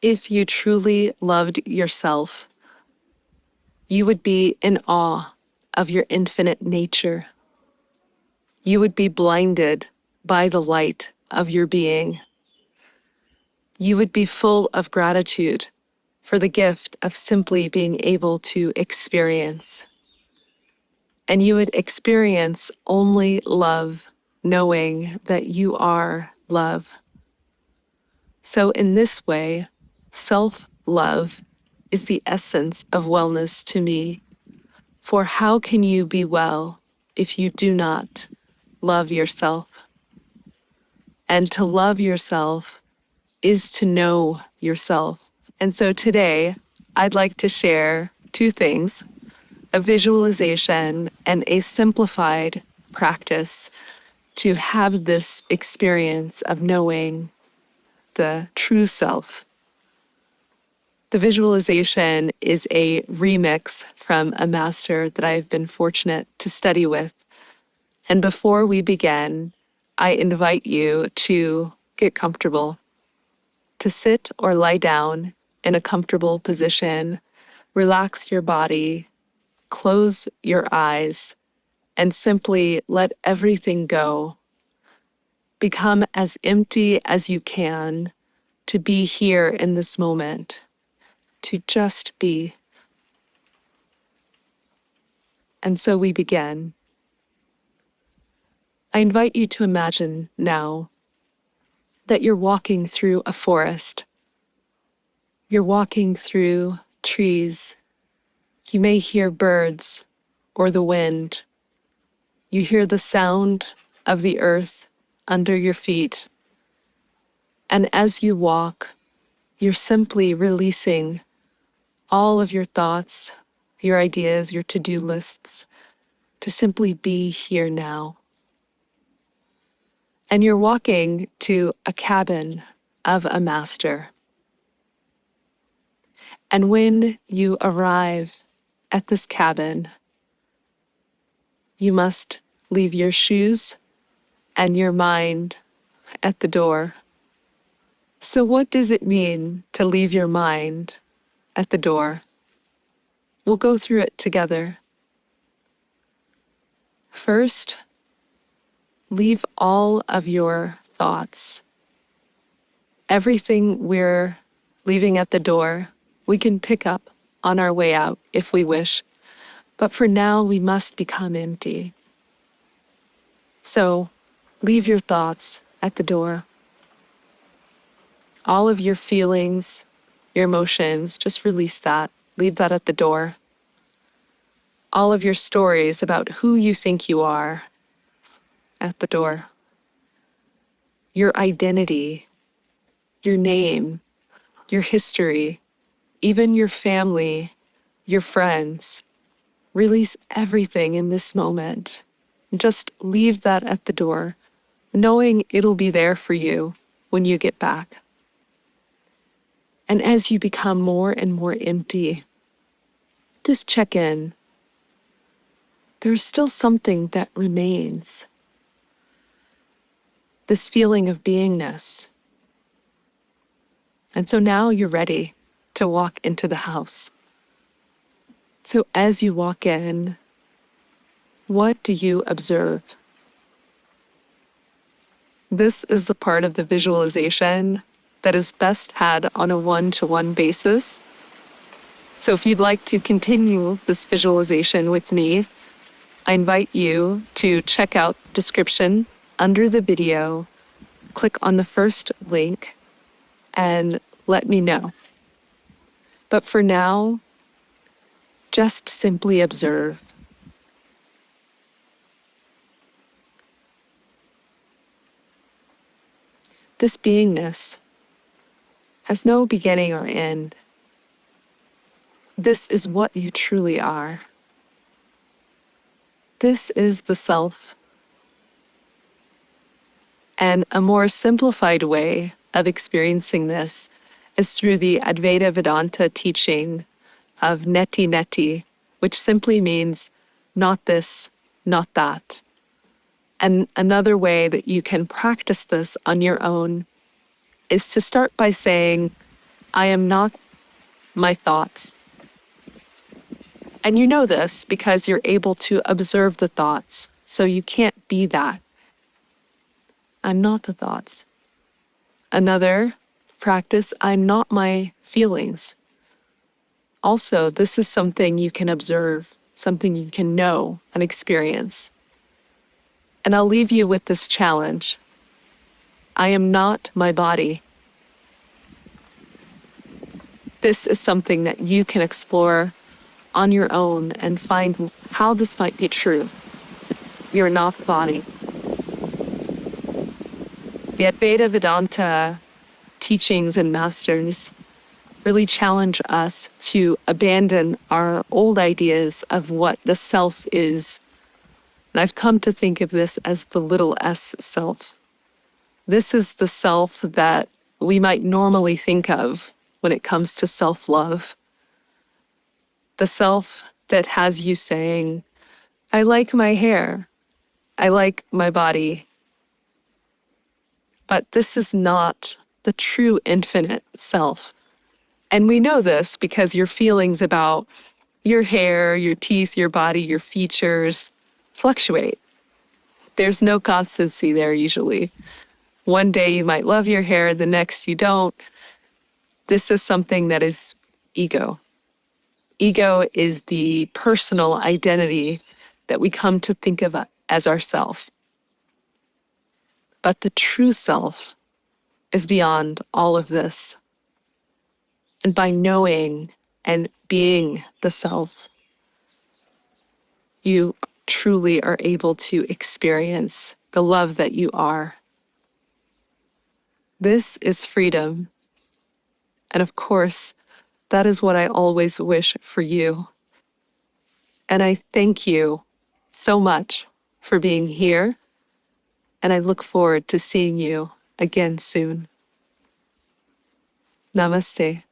If you truly loved yourself, you would be in awe of your infinite nature. You would be blinded by the light of your being. You would be full of gratitude for the gift of simply being able to experience. And you would experience only love, knowing that you are love. So in this way, self-love is the essence of wellness to me. For how can you be well if you do not love yourself? And to love yourself is to know yourself. And so today, I'd like to share two things: a visualization and a simplified practice to have this experience of knowing the true self. The visualization is a remix from a master that I've been fortunate to study with. And before we begin, I invite you to get comfortable, to sit or lie down in a comfortable position, relax your body, close your eyes, and simply let everything go. Become as empty as you can to be here in this moment, to just be. And so we begin. I invite you to imagine now that you're walking through a forest. You're walking through trees. You may hear birds or the wind. You hear the sound of the earth under your feet. And as you walk, you're simply releasing all of your thoughts, your ideas, your to-do lists, to simply be here now. And you're walking to a cabin of a master. And when you arrive at this cabin, you must leave your shoes and your mind at the door. So what does it mean to leave your mind at the door? We'll go through it together. First, leave all of your thoughts. Everything we're leaving at the door, we can pick up on our way out if we wish. But for now, we must become empty. So, leave your thoughts at the door. All of your feelings, your emotions, just release that. Leave that at the door. All of your stories about who you think you are, at the door. Your identity, your name, your history, even your family, your friends. Release everything in this moment. Just leave that at the door, knowing it'll be there for you when you get back. And as you become more and more empty, just check in. There's still something that remains. This feeling of beingness. And so now you're ready to walk into the house. So as you walk in, what do you observe? This is the part of the visualization that is best had on a one-to-one basis. So if you'd like to continue this visualization with me, I invite you to check out the description under the video, click on the first link, and let me know. But for now, just simply observe. This beingness has no beginning or end. This is what you truly are. This is the self. And a more simplified way of experiencing this is through the Advaita Vedanta teaching of neti neti, which simply means not this, not that. And another way that you can practice this on your own is to start by saying, I am not my thoughts. And you know this because you're able to observe the thoughts, so you can't be that. I'm not the thoughts. Another practice, I'm not my feelings. Also, this is something you can observe, something you can know and experience. And I'll leave you with this challenge. I am not my body. This is something that you can explore on your own and find how this might be true. You're not the body. The Advaita Vedanta teachings and masters really challenge us to abandon our old ideas of what the self is. And I've come to think of this as the little s self. This is the self that we might normally think of when it comes to self-love. The self that has you saying, I like my hair, I like my body. But this is not the true infinite self. And we know this because your feelings about your hair, your teeth, your body, your features fluctuate. There's no constancy there usually. One day you might love your hair, the next you don't. This is something that is ego. Ego is the personal identity that we come to think of as ourself. But the true self is beyond all of this. And by knowing and being the self, you truly are able to experience the love that you are. This is freedom. And of course, that is what I always wish for you. And I thank you so much for being here. And I look forward to seeing you again soon. Namaste.